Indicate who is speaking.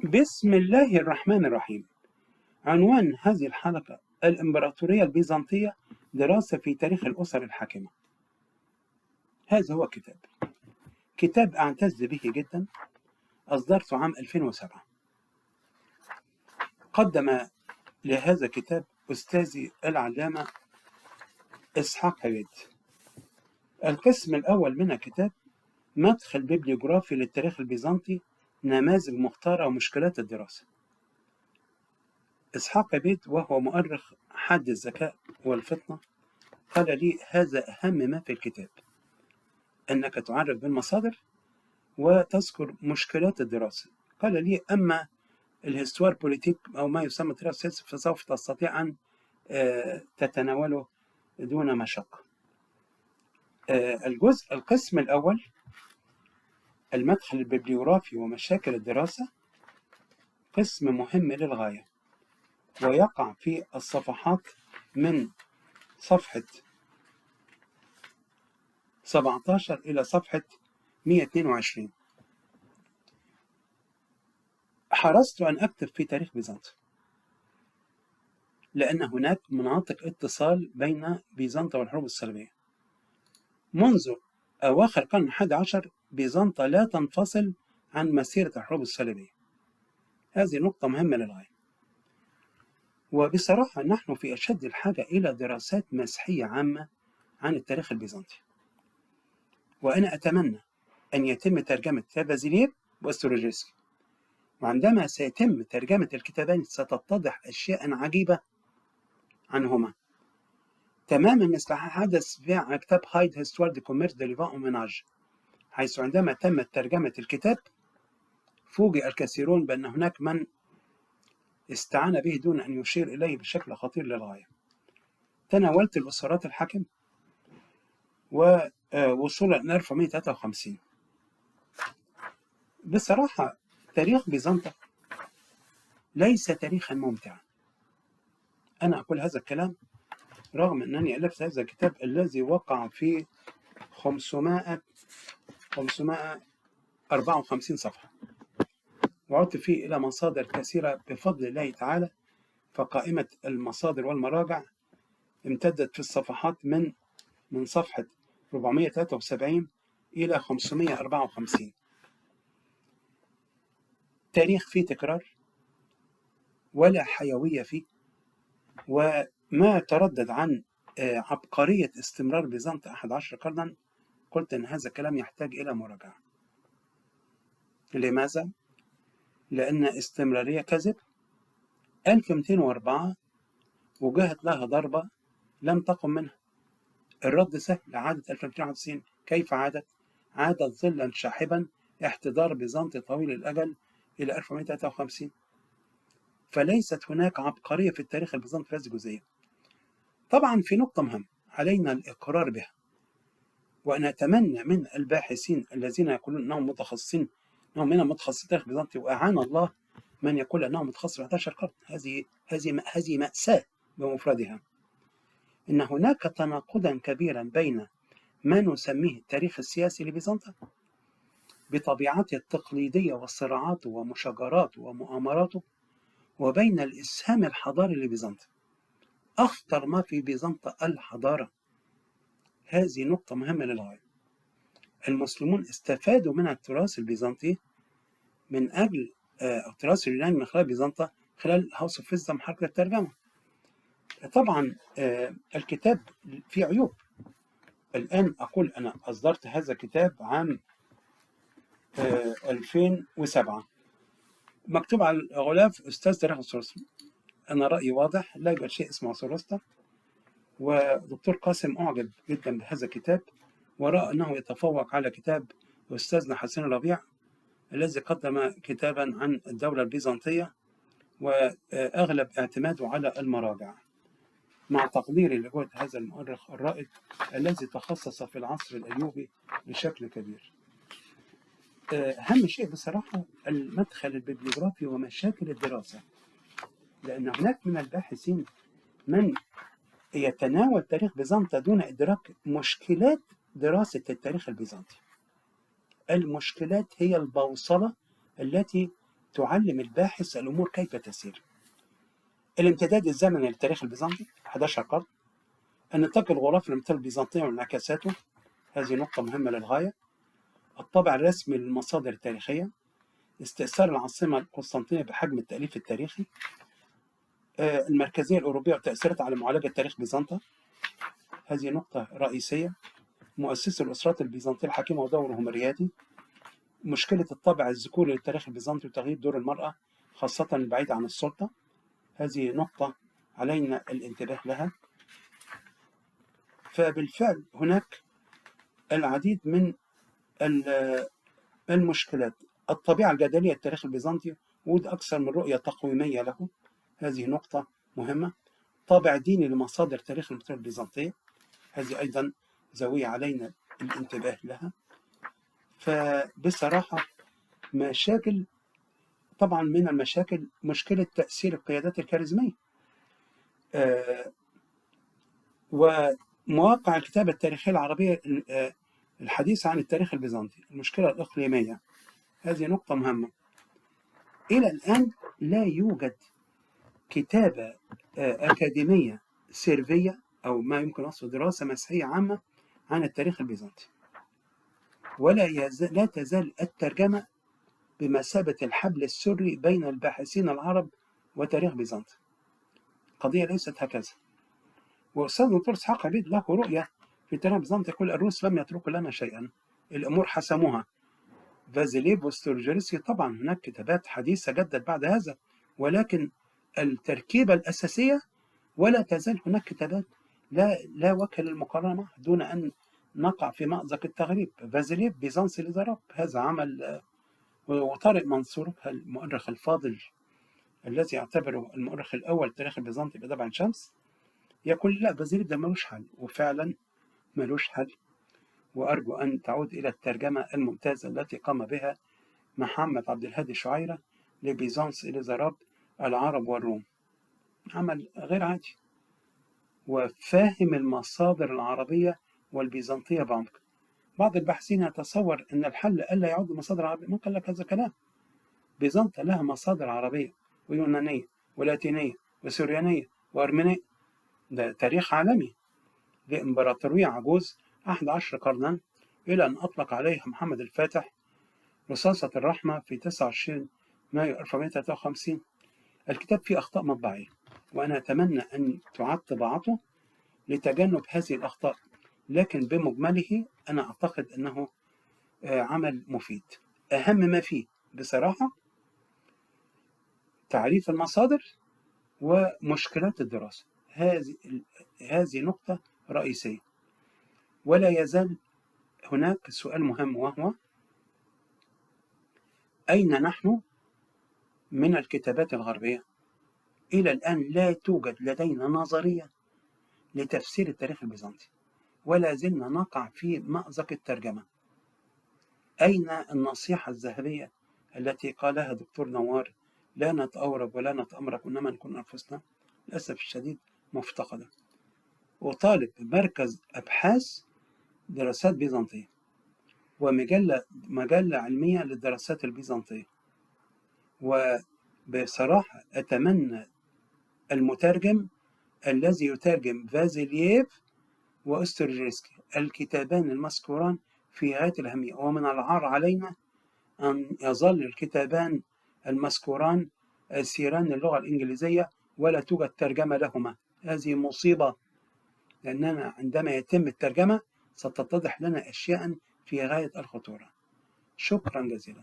Speaker 1: بسم الله الرحمن الرحيم. عنوان هذه الحلقة: الإمبراطورية البيزنطية، دراسة في تاريخ الأسر الحاكمة. هذا هو كتاب أعتز به جدا، أصدرته عام 2007. قدم لهذا الكتاب أستاذي العلامة إسحاق عبيد. القسم الأول من الكتاب مدخل بيبليوغرافي للتاريخ البيزنطي، نماذج مختارة ومشكلات الدراسة. إسحاق عبيد وهو مؤرخ حاد الذكاء والفطنة قال لي: هذا أهم ما في الكتاب، أنك تعرف بالمصادر وتذكر مشكلات الدراسة. قال لي: أما الهستوار بوليتيك أو ما يسمى دراسة السياسة فسوف تستطيع أن تتناوله دون مشقة. القسم الأول، المدخل الببليوغرافي ومشاكل الدراسة، قسم مهم للغاية، ويقع في الصفحات من صفحة 17 إلى صفحة 122. حرصت أن أكتب في تاريخ بيزنطة لأن هناك مناطق اتصال بين بيزنطة والحروب الصليبية. منذ أواخر القرن الحادي عشر بيزنطة لا تنفصل عن مسيرة الحروب الصليبية. هذه نقطة مهمة للغاية، وبصراحة نحن في أشد الحاجة إلى دراسات مسحية عامة عن التاريخ البيزنطي، وأنا أتمنى أن يتم ترجمة بازيليف واستروجيسكي، وعندما سيتم ترجمة الكتابين ستتضح أشياء عجيبة عنهما، تماما مثل ما حدث في كتاب هايد هيستوار دي كوميرس دي ليفان أوميناج، حيث عندما تمت ترجمة الكتاب فوجئ الكثيرون بأن هناك من استعان به دون أن يشير إليه بشكل خطير للغاية. تناولت الأسرات الحاكم ووصولا إلى 1453. بصراحة تاريخ بيزنطة ليس تاريخا ممتعا. أنا أقول هذا الكلام رغم أنني ألفت هذا الكتاب الذي وقع في 554 صفحة، وعدت فيه إلى مصادر كثيرة بفضل الله تعالى، فقائمة المصادر والمراجع امتدت في الصفحات من صفحة 473 إلى 554. تاريخ فيه تكرار ولا حيوية فيه، وما تردد عن عبقرية استمرار بيزنطة 11 قرنا. قلت أن هذا الكلام يحتاج إلى مراجعة. لماذا؟ لأن استمرارية كذب. 1204 وجهت لها ضربة لم تقم منها. الرد سهل، عادت 1291. كيف عادت؟ عادت ظلا شاحبا احتضار بيزنطي طويل الأجل إلى 1453. فليست هناك عبقرية في التاريخ البيزنطي في هذه الجزئية. طبعا في نقطة مهمة علينا الإقرار بها، وأنا أتمنى من الباحثين الذين يقولون أنهم متخصصين، أنهم من المتخصصين في التاريخ البيزنطي، وأعان الله من يقول أنه متخصص في 11 قرن. هذه مأساة بمفردها. إن هناك تناقضا كبيرا بين ما نسميه التاريخ السياسي لبيزنطة بطبيعته التقليدية والصراعات ومشاجراته ومؤامراته، وبين الإسهام الحضاري لبيزنطة. أخطر ما في بيزنطة الحضارة. هذه نقطة مهمة للغاية. المسلمون استفادوا من التراث البيزنطي من أجل التراث اليوناني من خلال بيزنطة، خلال هاوس اوف ويزدم حركة الترجمة. طبعا الكتاب فيه عيوب. الآن أقول أنا أصدرت هذا الكتاب عام 2007، مكتوب على الغلاف أستاذ تاريخ الثلاثي. أنا رأيي واضح، لا يوجد شيء اسمه ثلاثي. ودكتور قاسم أعجب جدا بهذا الكتاب، ورأى أنه يتفوق على كتاب أستاذنا حسين ربيع الذي قدم كتابا عن الدولة البيزنطية، وأغلب اعتماده على المراجع، مع تقديري لجهد هذا المؤرخ الرائد الذي تخصص في العصر الأيوبي بشكل كبير. أهم شيء بصراحة المدخل الببليوغرافي ومشاكل الدراسة، لأن هناك من الباحثين من يتناول تاريخ بيزنطة دون إدراك مشكلات دراسة التاريخ البيزنطي. المشكلات هي البوصلة التي تعلم الباحث الأمور كيف تسير. الامتداد الزمني للتاريخ البيزنطي 11 قرن. النطاق الجغرافي للمملكة البيزنطية وانعكاساته، هذه نقطة مهمة للغاية. الطابع الرسمي للمصادر التاريخية. استئثار العاصمة القسطنطينية بحجم التأليف التاريخي. المركزية الأوروبية وتأثيرها على معالجة تاريخ بيزنطة، هذه نقطة رئيسية. مؤسسي الأسرات البيزنطية الحاكمة ودورهم الريادي. مشكلة الطابع الذكوري للتاريخ البيزنطي وتغيير دور المرأة خاصة البعيدة عن السلطة، هذه نقطة علينا الانتباه لها. فبالفعل هناك العديد من المشكلات. الطبيعة الجدلية للتاريخ البيزنطي، وجود أكثر من رؤية تقويمية له، هذه نقطة مهمة. طابع ديني لمصادر تاريخ المملكة البيزنطية، هذه أيضا زاوية علينا الانتباه لها. فبصراحة مشاكل، طبعا من المشاكل مشكلة تأثير القيادات الكاريزمية، ومواقع الكتابة التاريخية العربية الحديثة عن التاريخ البيزنطي. المشكلة الإقليمية، هذه نقطة مهمة. إلى الآن لا يوجد كتابة أكاديمية سيرفية أو ما يمكن وصفه دراسة مسيحية عامة عن التاريخ البيزنطي، لا تزال الترجمة بمثابة الحبل السري بين الباحثين العرب وتاريخ بيزنطة. القضية ليست هكذا. وأستاذ دكتور إسحاق عبيد له رؤية في تاريخ بيزنطة، يقول الروس لم يتركوا لنا شيئا، الأمور حسموها. فازيليف وستورجيرسكي، طبعا هناك كتابات حديثة جدت بعد هذا، ولكن التركيبة الأساسية ولا تزال هناك كتابات لا وجه للمقارنة دون أن نقع في مأزق التغريب. فازيليف بيزنطي لزراب، هذا عمل. وطارق منصور المؤرخ الفاضل الذي يعتبره المؤرخ الأول للتاريخ البيزنطي بدبع عين شمس، يقول لا، فازيليف ده ملوش حل، وفعلا ملوش حل. وأرجو أن تعود إلى الترجمة الممتازة التي قام بها محمد عبد الهادي شعيرة لبيزنطس إليزاراب العرب والروم، عمل غير عادي، وفاهم المصادر العربية والبيزنطية بعمق. بعض الباحثين يتصور أن الحل ألا يعود لمصادر عربية. من قال لك هذا كلام؟ بيزنطة لها مصادر عربية ويونانية ولاتينية وسوريانية وأرمينية، ده تاريخ عالمي لإمبراطورية عجوز 11 قرنا، إلى أن أطلق عليها محمد الفاتح رصاصة الرحمة في 29 مايو 1453. الكتاب فيه أخطاء مطبعية، وأنا أتمنى أن تعاد طباعته لتجنب هذه الأخطاء، لكن بمجمله أنا أعتقد أنه عمل مفيد. أهم ما فيه بصراحة تعريف المصادر ومشكلات الدراسة، هذه نقطة رئيسية. ولا يزال هناك سؤال مهم، وهو أين نحن من الكتابات الغربية؟ إلى الآن لا توجد لدينا نظرية لتفسير التاريخ البيزنطي، ولا زلنا نقع في مأزق الترجمة. أين النصيحة الذهبية التي قالها دكتور نوار: لا نتأورب ولا نتأمرك إنما نكون أنفسنا؟ للأسف الشديد مفتقدة. وطالب مركز أبحاث دراسات بيزنطية ومجلة علمية للدراسات البيزنطية. وبصراحة أتمنى المترجم الذي يترجم فازيلييف وأسترجيسكي، الكتابان المذكوران في غاية الأهمية، ومن العار علينا أن يظل الكتابان المذكوران أسيران للغة الإنجليزية ولا توجد ترجمة لهما. هذه مصيبة، لأننا عندما يتم الترجمة ستتضح لنا أشياء في غاية الخطورة. شكرا جزيلا.